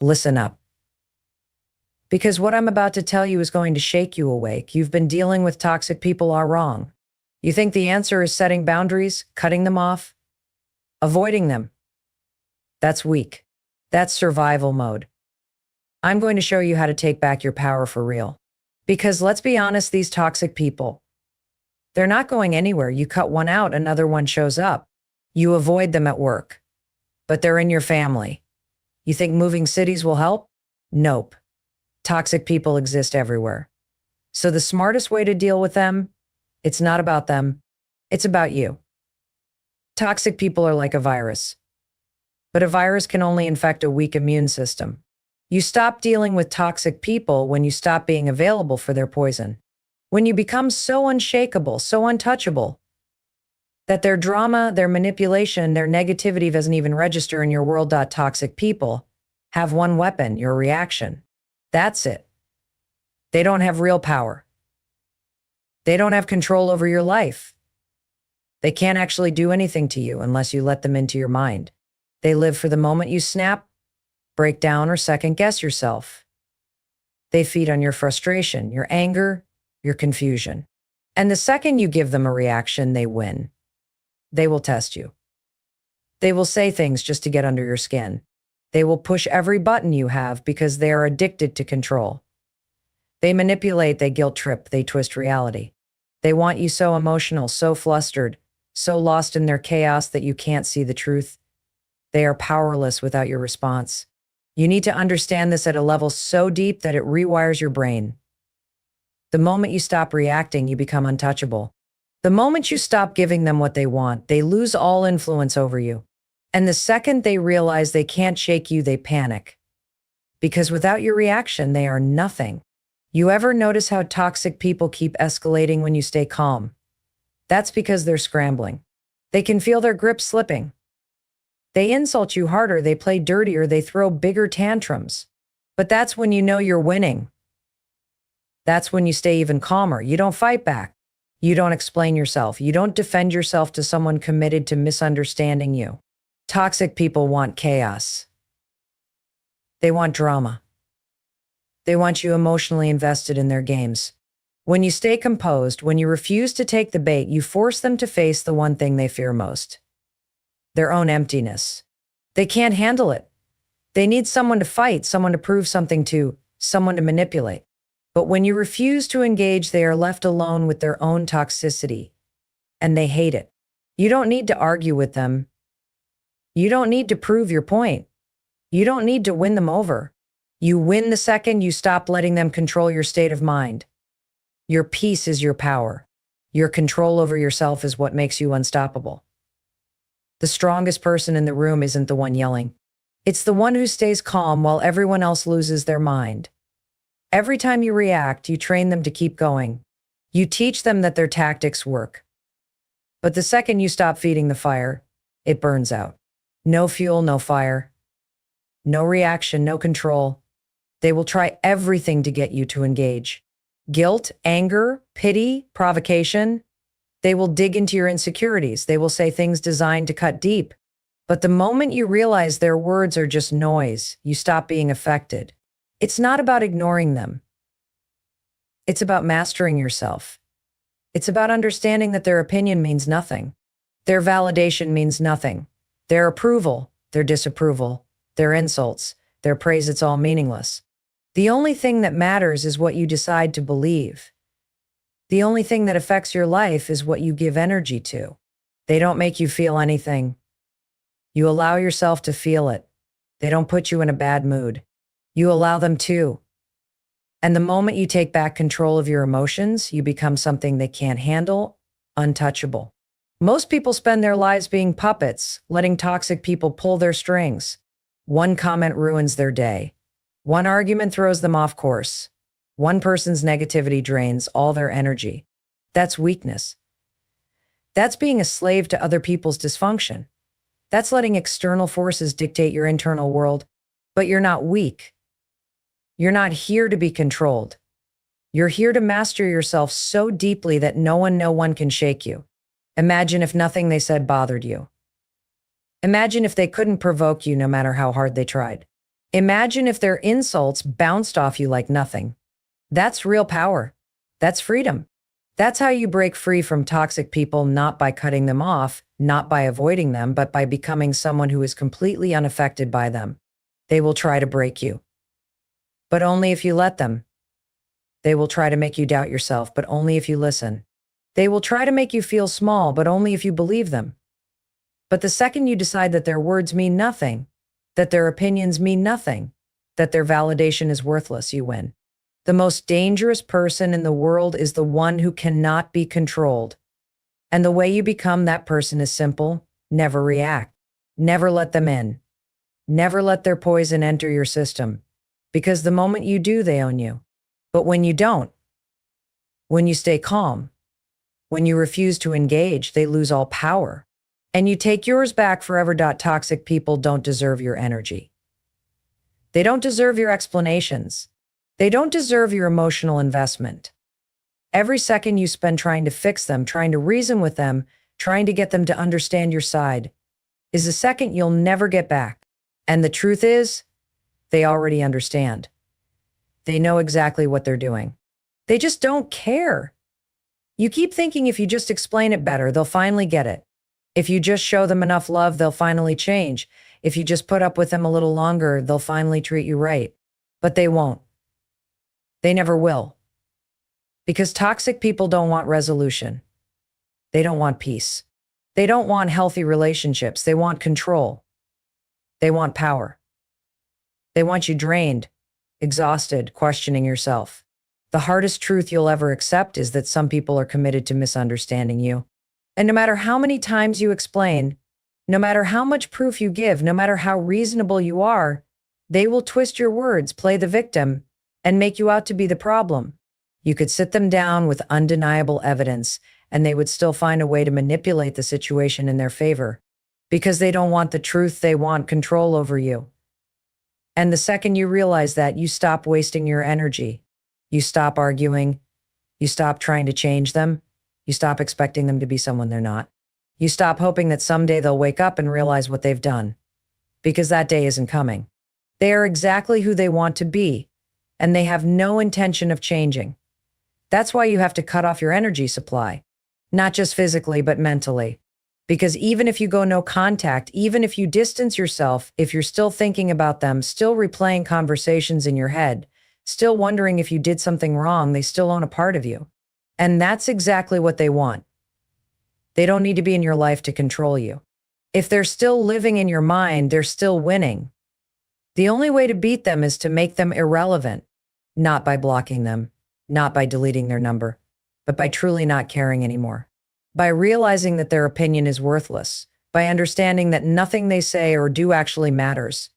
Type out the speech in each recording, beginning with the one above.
Listen up. Because what I'm about to tell you is going to shake you awake. You've been dealing with toxic people all wrong. You think the answer is setting boundaries, cutting them off, avoiding them. That's weak. That's survival mode. I'm going to show you how to take back your power for real. Because let's be honest, these toxic people, they're not going anywhere. You cut one out, another one shows up. You avoid them at work, but they're in your family. You think moving cities will help? Nope. Toxic people exist everywhere. So the smartest way to deal with them, it's not about them, it's about you. Toxic people are like a virus, but a virus can only infect a weak immune system. You stop dealing with toxic people when you stop being available for their poison. When you become so unshakable, so untouchable, that their drama, their manipulation, their negativity doesn't even register in your world. Toxic people have one weapon, your reaction. That's it. They don't have real power. They don't have control over your life. They can't actually do anything to you unless you let them into your mind. They live for the moment you snap, break down, or second guess yourself. They feed on your frustration, your anger, your confusion. And the second you give them a reaction, they win. They will test you. They will say things just to get under your skin. They will push every button you have because they are addicted to control. They manipulate, they guilt trip, they twist reality. They want you so emotional, so flustered, so lost in their chaos that you can't see the truth. They are powerless without your response. You need to understand this at a level so deep that it rewires your brain. The moment you stop reacting, you become untouchable. The moment you stop giving them what they want, they lose all influence over you. And the second they realize they can't shake you, they panic. Because without your reaction, they are nothing. You ever notice how toxic people keep escalating when you stay calm? That's because they're scrambling. They can feel their grip slipping. They insult you harder, they play dirtier, they throw bigger tantrums. But that's when you know you're winning. That's when you stay even calmer. You don't fight back. You don't explain yourself. You don't defend yourself to someone committed to misunderstanding you. Toxic people want chaos. They want drama. They want you emotionally invested in their games. When you stay composed, when you refuse to take the bait, you force them to face the one thing they fear most: their own emptiness. They can't handle it. They need someone to fight, someone to prove something to, someone to manipulate. But when you refuse to engage, they are left alone with their own toxicity, and they hate it. You don't need to argue with them. You don't need to prove your point. You don't need to win them over. You win the second you stop letting them control your state of mind. Your peace is your power. Your control over yourself is what makes you unstoppable. The strongest person in the room isn't the one yelling. It's the one who stays calm while everyone else loses their mind. Every time you react, you train them to keep going. You teach them that their tactics work. But the second you stop feeding the fire, it burns out. No fuel, no fire. No reaction, no control. They will try everything to get you to engage. Guilt, anger, pity, provocation. They will dig into your insecurities. They will say things designed to cut deep. But the moment you realize their words are just noise, you stop being affected. It's not about ignoring them. It's about mastering yourself. It's about understanding that their opinion means nothing. Their validation means nothing. Their approval, their disapproval, their insults, their praise, it's all meaningless. The only thing that matters is what you decide to believe. The only thing that affects your life is what you give energy to. They don't make you feel anything. You allow yourself to feel it. They don't put you in a bad mood. You allow them to. And the moment you take back control of your emotions, you become something they can't handle, untouchable. Most people spend their lives being puppets, letting toxic people pull their strings. One comment ruins their day. One argument throws them off course. One person's negativity drains all their energy. That's weakness. That's being a slave to other people's dysfunction. That's letting external forces dictate your internal world. But you're not weak. You're not here to be controlled. You're here to master yourself so deeply that no one can shake you. Imagine if nothing they said bothered you. Imagine if they couldn't provoke you no matter how hard they tried. Imagine if their insults bounced off you like nothing. That's real power. That's freedom. That's how you break free from toxic people, not by cutting them off, not by avoiding them, but by becoming someone who is completely unaffected by them. They will try to break you, but only if you let them. They will try to make you doubt yourself, but only if you listen. They will try to make you feel small, but only if you believe them. But the second you decide that their words mean nothing, that their opinions mean nothing, that their validation is worthless, you win. The most dangerous person in the world is the one who cannot be controlled. And the way you become that person is simple. Never react. Never let them in. Never let their poison enter your system. Because the moment you do, they own you. But when you don't, when you stay calm, when you refuse to engage, they lose all power. And you take yours back forever. Toxic people don't deserve your energy. They don't deserve your explanations. They don't deserve your emotional investment. Every second you spend trying to fix them, trying to reason with them, trying to get them to understand your side, is a second you'll never get back. And the truth is, they already understand. They know exactly what they're doing. They just don't care. You keep thinking if you just explain it better, they'll finally get it. If you just show them enough love, they'll finally change. If you just put up with them a little longer, they'll finally treat you right. But they won't. They never will. Because toxic people don't want resolution. They don't want peace. They don't want healthy relationships. They want control. They want power. They want you drained, exhausted, questioning yourself. The hardest truth you'll ever accept is that some people are committed to misunderstanding you. And no matter how many times you explain, no matter how much proof you give, no matter how reasonable you are, they will twist your words, play the victim, and make you out to be the problem. You could sit them down with undeniable evidence, and they would still find a way to manipulate the situation in their favor. Because they don't want the truth, they want control over you. And the second you realize that, you stop wasting your energy. You stop arguing. You stop trying to change them. You stop expecting them to be someone they're not. You stop hoping that someday they'll wake up and realize what they've done. Because that day isn't coming. They are exactly who they want to be, and they have no intention of changing. That's why you have to cut off your energy supply. Not just physically, but mentally. Because even if you go no contact, even if you distance yourself, if you're still thinking about them, still replaying conversations in your head, still wondering if you did something wrong, they still own a part of you. And that's exactly what they want. They don't need to be in your life to control you. If they're still living in your mind, they're still winning. The only way to beat them is to make them irrelevant, not by blocking them, not by deleting their number, but by truly not caring anymore. By realizing that their opinion is worthless, by understanding that nothing they say or do actually matters.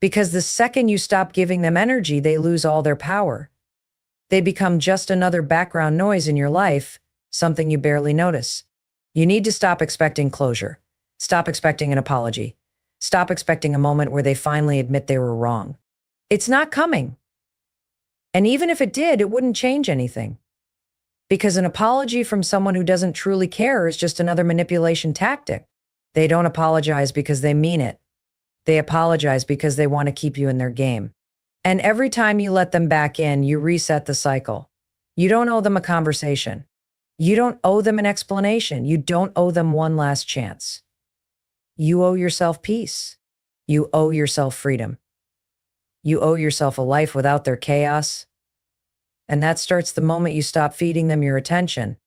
Because the second you stop giving them energy, they lose all their power. They become just another background noise in your life, something you barely notice. You need to stop expecting closure. Stop expecting an apology. Stop expecting a moment where they finally admit they were wrong. It's not coming. And even if it did, it wouldn't change anything. Because an apology from someone who doesn't truly care is just another manipulation tactic. They don't apologize because they mean it. They apologize because they want to keep you in their game. And every time you let them back in, you reset the cycle. You don't owe them a conversation. You don't owe them an explanation. You don't owe them one last chance. You owe yourself peace. You owe yourself freedom. You owe yourself a life without their chaos. And that starts the moment you stop feeding them your attention.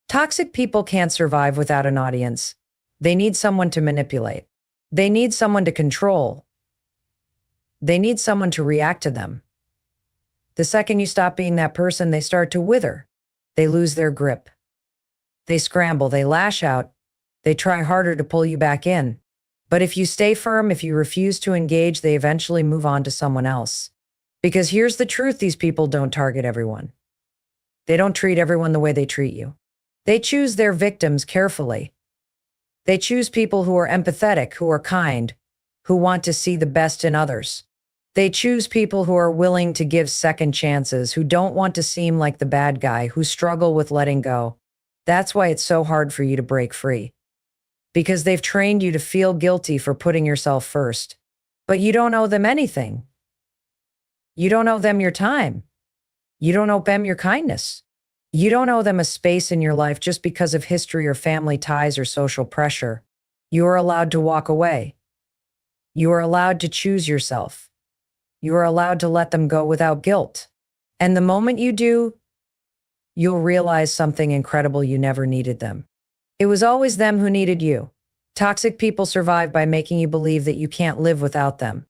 Toxic people can't survive without an audience. They need someone to manipulate. They need someone to control. They need someone to react to them. The second you stop being that person, they start to wither. They lose their grip. They scramble, they lash out, they try harder to pull you back in. But if you stay firm, if you refuse to engage, they eventually move on to someone else. Because here's the truth, these people don't target everyone. They don't treat everyone the way they treat you. They choose their victims carefully. They choose people who are empathetic, who are kind, who want to see the best in others. They choose people who are willing to give second chances, who don't want to seem like the bad guy, who struggle with letting go. That's why it's so hard for you to break free. Because they've trained you to feel guilty for putting yourself first. But you don't owe them anything. You don't owe them your time. You don't owe them your kindness. You don't owe them a space in your life just because of history or family ties or social pressure. You are allowed to walk away. You are allowed to choose yourself. You are allowed to let them go without guilt. And the moment you do, you'll realize something incredible: you never needed them. It was always them who needed you. Toxic people survive by making you believe that you can't live without them,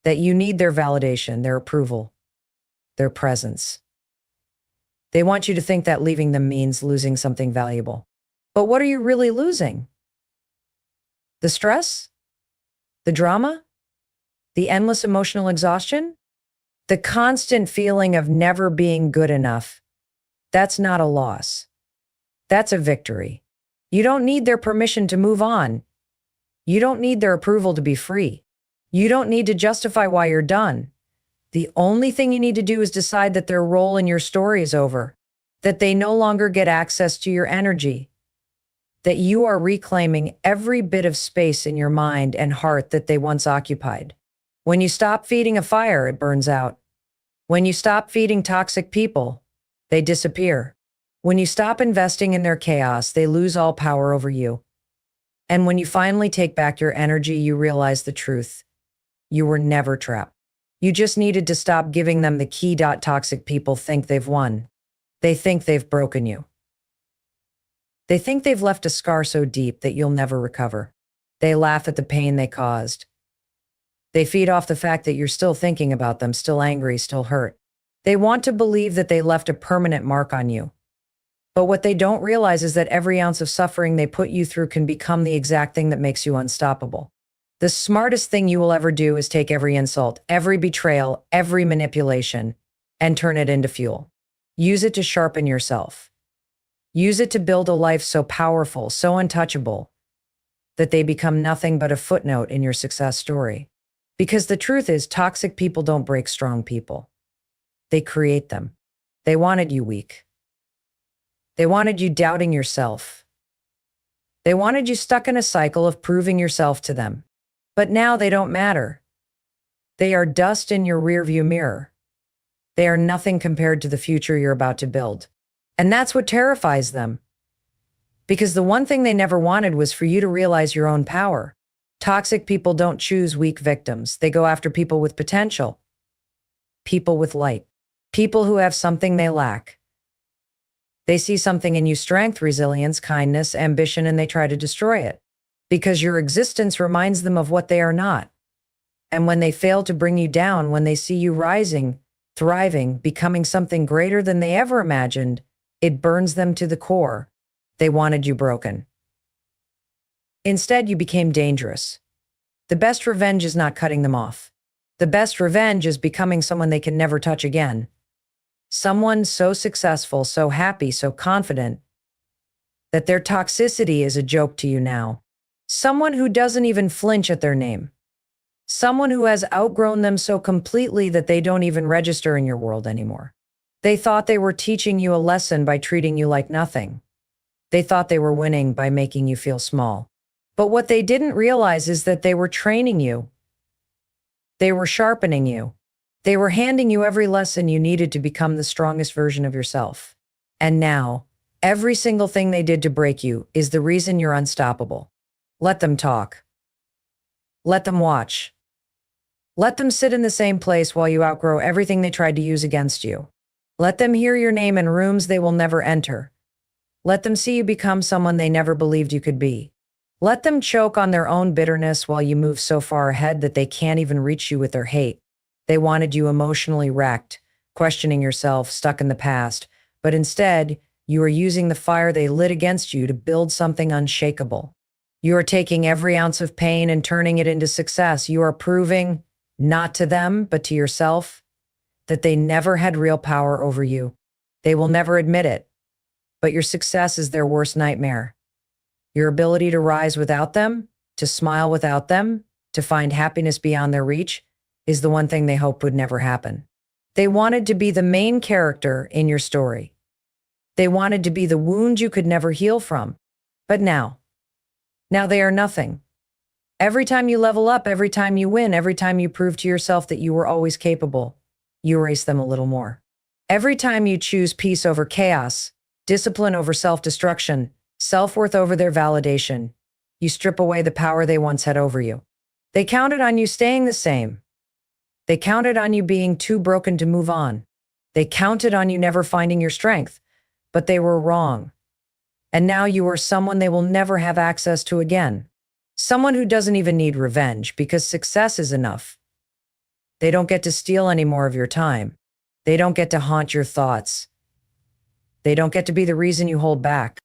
that you need their validation, their approval, their presence. They want you to think that leaving them means losing something valuable. But what are you really losing? The stress? The drama? The endless emotional exhaustion? The constant feeling of never being good enough? That's not a loss. That's a victory. You don't need their permission to move on. You don't need their approval to be free. You don't need to justify why you're done. The only thing you need to do is decide that their role in your story is over, that they no longer get access to your energy, that you are reclaiming every bit of space in your mind and heart that they once occupied. When you stop feeding a fire, it burns out. When you stop feeding toxic people, they disappear. When you stop investing in their chaos, they lose all power over you. And when you finally take back your energy, you realize the truth. You were never trapped. You just needed to stop giving them the key. Toxic people think they've won. They think they've broken you. They think they've left a scar so deep that you'll never recover. They laugh at the pain they caused. They feed off the fact that you're still thinking about them, still angry, still hurt. They want to believe that they left a permanent mark on you. But what they don't realize is that every ounce of suffering they put you through can become the exact thing that makes you unstoppable. The smartest thing you will ever do is take every insult, every betrayal, every manipulation, and turn it into fuel. Use it to sharpen yourself. Use it to build a life so powerful, so untouchable, that they become nothing but a footnote in your success story. Because the truth is, toxic people don't break strong people. They create them. They wanted you weak. They wanted you doubting yourself. They wanted you stuck in a cycle of proving yourself to them. But now they don't matter. They are dust in your rearview mirror. They are nothing compared to the future you're about to build. And that's what terrifies them. Because the one thing they never wanted was for you to realize your own power. Toxic people don't choose weak victims. They go after people with potential. People with light. People who have something they lack. They see something in you: strength, resilience, kindness, ambition, and they try to destroy it. Because your existence reminds them of what they are not. And when they fail to bring you down, when they see you rising, thriving, becoming something greater than they ever imagined, it burns them to the core. They wanted you broken. Instead, you became dangerous. The best revenge is not cutting them off. The best revenge is becoming someone they can never touch again. Someone so successful, so happy, so confident, that their toxicity is a joke to you now. Someone who doesn't even flinch at their name. Someone who has outgrown them so completely that they don't even register in your world anymore. They thought they were teaching you a lesson by treating you like nothing. They thought they were winning by making you feel small. But what they didn't realize is that they were training you. They were sharpening you. They were handing you every lesson you needed to become the strongest version of yourself. And now, every single thing they did to break you is the reason you're unstoppable. Let them talk. Let them watch. Let them sit in the same place while you outgrow everything they tried to use against you. Let them hear your name in rooms they will never enter. Let them see you become someone they never believed you could be. Let them choke on their own bitterness while you move so far ahead that they can't even reach you with their hate. They wanted you emotionally wrecked, questioning yourself, stuck in the past, but instead, you are using the fire they lit against you to build something unshakable. You are taking every ounce of pain and turning it into success. You are proving, not to them, but to yourself, that they never had real power over you. They will never admit it, but your success is their worst nightmare. Your ability to rise without them, to smile without them, to find happiness beyond their reach, is the one thing they hoped would never happen. They wanted to be the main character in your story. They wanted to be the wound you could never heal from. But now they are nothing. Every time you level up, every time you win, every time you prove to yourself that you were always capable, you erase them a little more. Every time you choose peace over chaos, discipline over self-destruction, self-worth over their validation, you strip away the power they once had over you. They counted on you staying the same. They counted on you being too broken to move on. They counted on you never finding your strength, but they were wrong. And now you are someone they will never have access to again. Someone who doesn't even need revenge because success is enough. They don't get to steal any more of your time. They don't get to haunt your thoughts. They don't get to be the reason you hold back.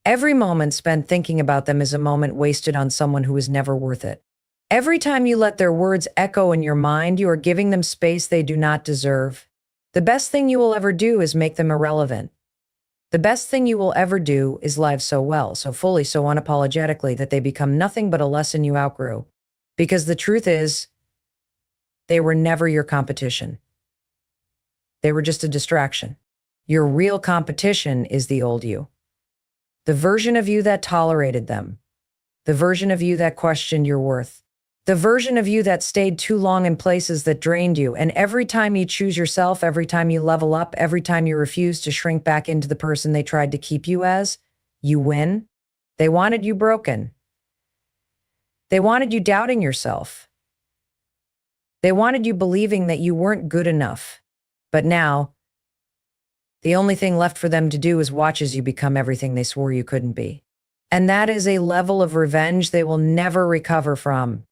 Every moment spent thinking about them is a moment wasted on someone who is never worth it. Every time you let their words echo in your mind, you are giving them space they do not deserve. The best thing you will ever do is make them irrelevant. The best thing you will ever do is live so well, so fully, so unapologetically that they become nothing but a lesson you outgrew. Because the truth is, they were never your competition. They were just a distraction. Your real competition is the old you. The version of you that tolerated them. The version of you that questioned your worth. The version of you that stayed too long in places that drained you. And every time you choose yourself, every time you level up, every time you refuse to shrink back into the person they tried to keep you as, you win. They wanted you broken. They wanted you doubting yourself. They wanted you believing that you weren't good enough. But now, the only thing left for them to do is watch as you become everything they swore you couldn't be. And that is a level of revenge they will never recover from.